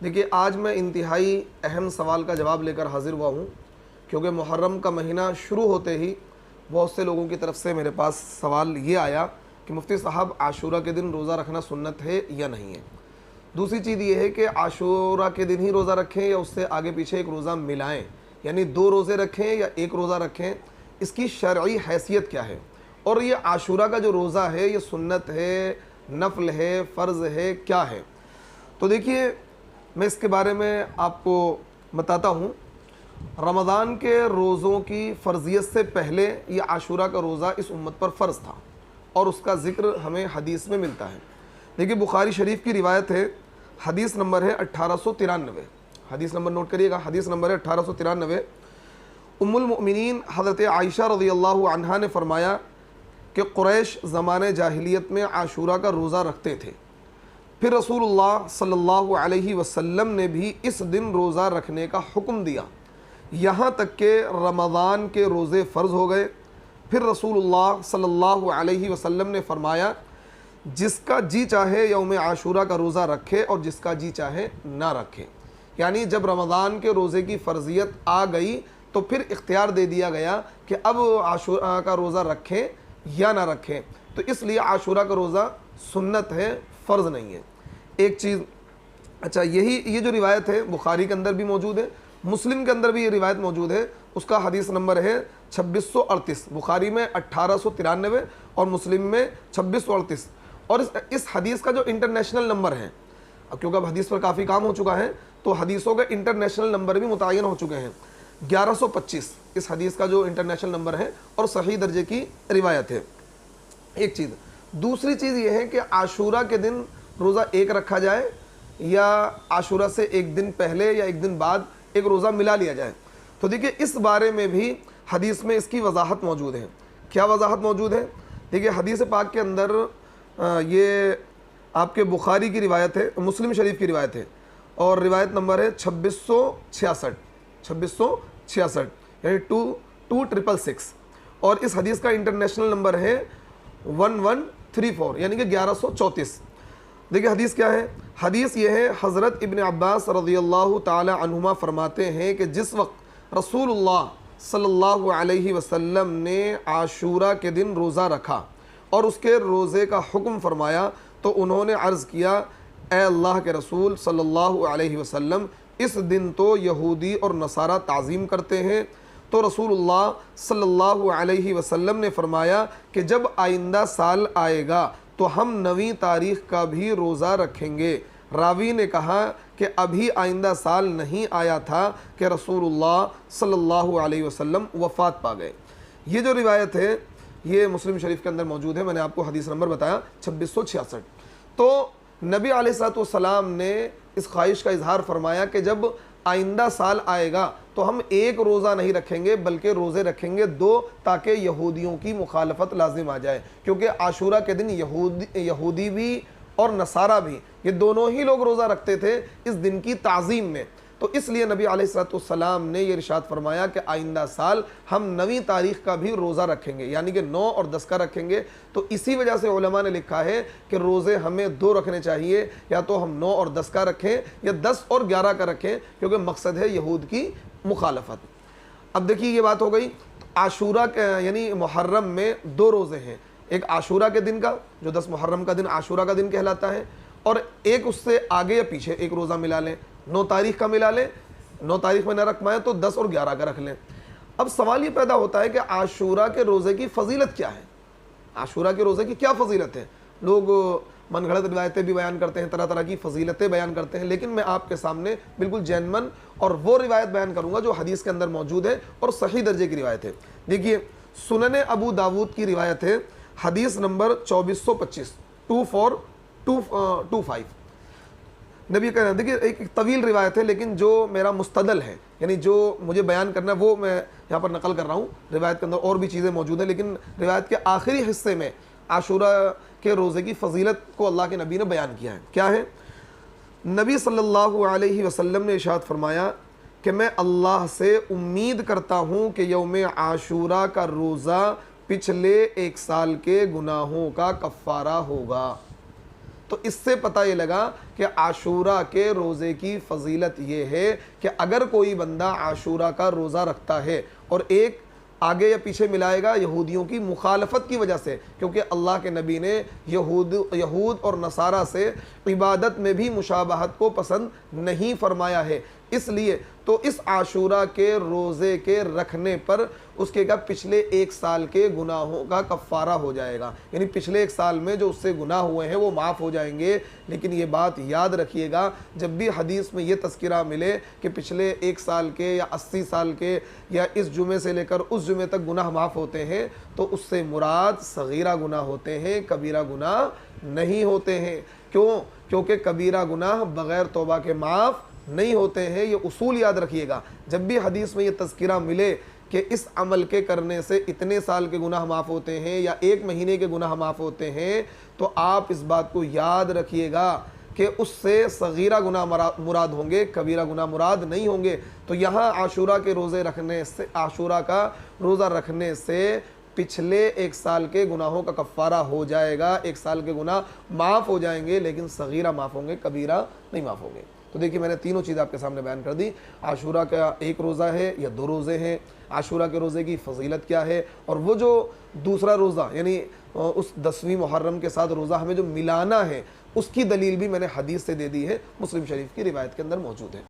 دیکھیے آج میں انتہائی اہم سوال کا جواب لے کر حاضر ہوا ہوں، کیونکہ محرم کا مہینہ شروع ہوتے ہی بہت سے لوگوں کی طرف سے میرے پاس سوال یہ آیا کہ مفتی صاحب عاشورہ کے دن روزہ رکھنا سنت ہے یا نہیں ہے۔ دوسری چیز یہ ہے کہ عاشورہ کے دن ہی روزہ رکھیں یا اس سے آگے پیچھے ایک روزہ ملائیں، یعنی 2 روزے رکھیں یا 1 روزہ رکھیں، اس کی شرعی حیثیت کیا ہے، اور یہ عاشورہ کا جو روزہ ہے یہ سنت ہے، نفل ہے، فرض ہے، کیا ہے۔ تو دیکھیے میں اس کے بارے میں آپ کو بتاتا ہوں۔ رمضان کے روزوں کی فرضیت سے پہلے یہ عاشورہ کا روزہ اس امت پر فرض تھا، اور اس کا ذکر ہمیں حدیث میں ملتا ہے۔ دیکھیے بخاری شریف کی روایت ہے، حدیث نمبر ہے 1893، حدیث نمبر نوٹ کریے گا، حدیث نمبر ہے 1893۔ ام المؤمنین حضرت عائشہ رضی اللہ عنہا نے فرمایا کہ قریش زمانے جاہلیت میں عاشورہ کا روزہ رکھتے تھے، پھر رسول اللہ صلی اللہ علیہ وسلم نے بھی اس دن روزہ رکھنے کا حکم دیا، یہاں تک کہ رمضان کے روزے فرض ہو گئے۔ پھر رسول اللہ صلی اللہ علیہ وسلم نے فرمایا جس کا جی چاہے یوم عاشورہ کا روزہ رکھے اور جس کا جی چاہے نہ رکھے، یعنی جب رمضان کے روزے کی فرضیت آ گئی تو پھر اختیار دے دیا گیا کہ اب عاشورہ کا روزہ رکھیں یا نہ رکھیں، تو اس لیے عاشورہ کا روزہ سنت ہے، فرض نہیں ہے۔ ایک چیز اچھا، یہ جو روایت ہے بخاری کے اندر بھی موجود ہے، مسلم کے اندر بھی یہ روایت موجود ہے، اس کا حدیث نمبر ہے 2638، بخاری میں 1893 اور مسلم میں 2638۔ اور اس حدیث کا جو انٹرنیشنل نمبر ہے، کیونکہ اب حدیث پر کافی کام ہو چکا ہے تو حدیثوں کے انٹرنیشنل نمبر بھی متعین ہو چکے ہیں، 1125 اس حدیث کا جو انٹرنیشنل نمبر ہے اور صحیح درجے کی روایت ہے۔ ایک چیز، دوسری چیز یہ ہے کہ عاشورہ کے دن روزہ 1 رکھا جائے یا عاشورہ سے 1 دن پہلے یا 1 دن بعد ایک روزہ ملا لیا جائے، تو دیکھیے اس بارے میں بھی حدیث میں اس کی وضاحت موجود ہے۔ کیا وضاحت موجود ہے؟ دیکھیے حدیث پاک کے اندر یہ آپ کے بخاری کی روایت ہے، مسلم شریف کی روایت ہے، اور روایت نمبر ہے 2666 یعنی 2666، اور اس حدیث کا انٹرنیشنل نمبر ہے 1134 یعنی کہ 1134۔ دیکھیں حدیث کیا ہے؟ حدیث یہ ہے، حضرت ابن عباس رضی اللہ تعالی عنہما فرماتے ہیں کہ جس وقت رسول اللہ صلی اللہ علیہ وسلم نے عاشورہ کے دن روزہ رکھا اور اس کے روزے کا حکم فرمایا تو انہوں نے عرض کیا، اے اللہ کے رسول صلی اللہ علیہ وسلم، اس دن تو یہودی اور نصارہ تعظیم کرتے ہیں۔ تو رسول اللہ صلی اللہ علیہ وسلم نے فرمایا کہ جب آئندہ سال آئے گا تو ہم 9ویں تاریخ کا بھی روزہ رکھیں گے۔ راوی نے کہا کہ ابھی آئندہ سال نہیں آیا تھا کہ رسول اللہ صلی اللہ علیہ وسلم وفات پا گئے۔ یہ جو روایت ہے یہ مسلم شریف کے اندر موجود ہے، میں نے آپ کو حدیث نمبر بتایا 2666۔ تو نبی علیہ الصلوۃ والسلام نے اس خواہش کا اظہار فرمایا کہ جب آئندہ سال آئے گا تو ہم 1 روزہ نہیں رکھیں گے بلکہ روزے رکھیں گے 2، تاکہ یہودیوں کی مخالفت لازم آ جائے، کیونکہ عاشورہ کے دن یہودی بھی اور نصارہ بھی یہ دونوں ہی لوگ روزہ رکھتے تھے اس دن کی تعظیم میں، تو اس لیے نبی علیہ الصلوۃ والسلام نے یہ ارشاد فرمایا کہ آئندہ سال ہم 9ویں تاریخ کا بھی روزہ رکھیں گے، یعنی کہ 9 اور 10 کا رکھیں گے۔ تو اسی وجہ سے علماء نے لکھا ہے کہ روزے ہمیں 2 رکھنے چاہیے، یا تو ہم 9 اور 10 کا رکھیں یا 10 اور 11 کا رکھیں، کیونکہ مقصد ہے یہود کی مخالفت۔ اب دیکھیے یہ بات ہو گئی، عاشورہ یعنی محرم میں 2 روزے ہیں، ایک عاشورہ کے دن کا جو 10 محرم کا دن عاشورہ کا دن کہلاتا ہے، اور ایک اس سے آگے یا پیچھے ایک روزہ ملا لیں، 9 تاریخ کا ملا لیں، 9 تاریخ میں نہ رکھ پائیں تو 10 اور 11 کا رکھ لیں۔ اب سوال یہ پیدا ہوتا ہے کہ عاشورہ کے روزے کی فضیلت کیا ہے؟ عاشورہ کے روزے کی کیا فضیلت ہے؟ لوگ من گھڑت روایتیں بھی بیان کرتے ہیں، طرح طرح کی فضیلتیں بیان کرتے ہیں، لیکن میں آپ کے سامنے بالکل جینون اور وہ روایت بیان کروں گا جو حدیث کے اندر موجود ہے اور صحیح درجے کی روایت ہے۔ دیکھیے سنن ابو داود کی روایت ہے، حدیث نمبر 2425 2425۔ نبی کہنا، دیکھیے ایک طویل روایت ہے لیکن جو میرا مستدل ہے، یعنی جو مجھے بیان کرنا ہے وہ میں یہاں پر نقل کر رہا ہوں۔ روایت کے اندر اور بھی چیزیں موجود ہیں، لیکن روایت کے آخری حصے میں عاشورہ کے روزے کی فضیلت کو اللہ کے نبی نے بیان کیا ہے۔ کیا ہے؟ نبی صلی اللہ علیہ وسلم نے ارشاد فرمایا کہ میں اللہ سے امید کرتا ہوں کہ یوم عاشورہ کا روزہ پچھلے 1 سال کے گناہوں کا کفارہ ہوگا۔ تو اس سے پتہ یہ لگا کہ عاشورہ کے روزے کی فضیلت یہ ہے کہ اگر کوئی بندہ عاشورہ کا روزہ رکھتا ہے اور ایک آگے یا پیچھے ملائے گا یہودیوں کی مخالفت کی وجہ سے، کیونکہ اللہ کے نبی نے یہود اور نصارہ سے عبادت میں بھی مشابہت کو پسند نہیں فرمایا ہے، اس لیے تو اس عاشورہ کے روزے کے رکھنے پر اس کے پچھلے ایک سال کے گناہوں کا کفارہ ہو جائے گا، یعنی پچھلے ایک سال میں جو اس سے گناہ ہوئے ہیں وہ معاف ہو جائیں گے۔ لیکن یہ بات یاد رکھیے گا، جب بھی حدیث میں یہ تذکرہ ملے کہ پچھلے ایک سال کے یا 80 سال کے یا اس جمعے سے لے کر اس جمعے تک گناہ معاف ہوتے ہیں، تو اس سے مراد صغیرہ گناہ ہوتے ہیں، کبیرہ گناہ نہیں ہوتے ہیں۔ کیوں؟ کیونکہ کبیرہ گناہ بغیر توبہ کے معاف نہیں ہوتے ہیں۔ یہ اصول یاد رکھیے گا، جب بھی حدیث میں یہ تذکرہ ملے کہ اس عمل کے کرنے سے اتنے سال کے گناہ معاف ہوتے ہیں یا ایک مہینے کے گناہ معاف ہوتے ہیں، تو آپ اس بات کو یاد رکھیے گا کہ اس سے صغیرہ گناہ مراد ہوں گے، کبیرہ گناہ مراد نہیں ہوں گے۔ تو یہاں عاشورہ کے روزے رکھنے سے، عاشورہ کا روزہ رکھنے سے پچھلے ایک سال کے گناہوں کا کفارہ ہو جائے گا، ایک سال کے گناہ معاف ہو جائیں گے، لیکن صغیرہ معاف ہوں گے، کبیرہ نہیں معاف ہوں گے۔ تو دیکھیے میں نے تینوں چیزیں آپ کے سامنے بیان کر دی، عاشورہ کا ایک روزہ ہے یا دو روزے ہیں، عاشورہ کے روزے کی فضیلت کیا ہے، اور وہ جو دوسرا روزہ یعنی اس 10ویں محرم کے ساتھ روزہ ہمیں جو ملانا ہے، اس کی دلیل بھی میں نے حدیث سے دے دی ہے، مسلم شریف کی روایت کے اندر موجود ہے۔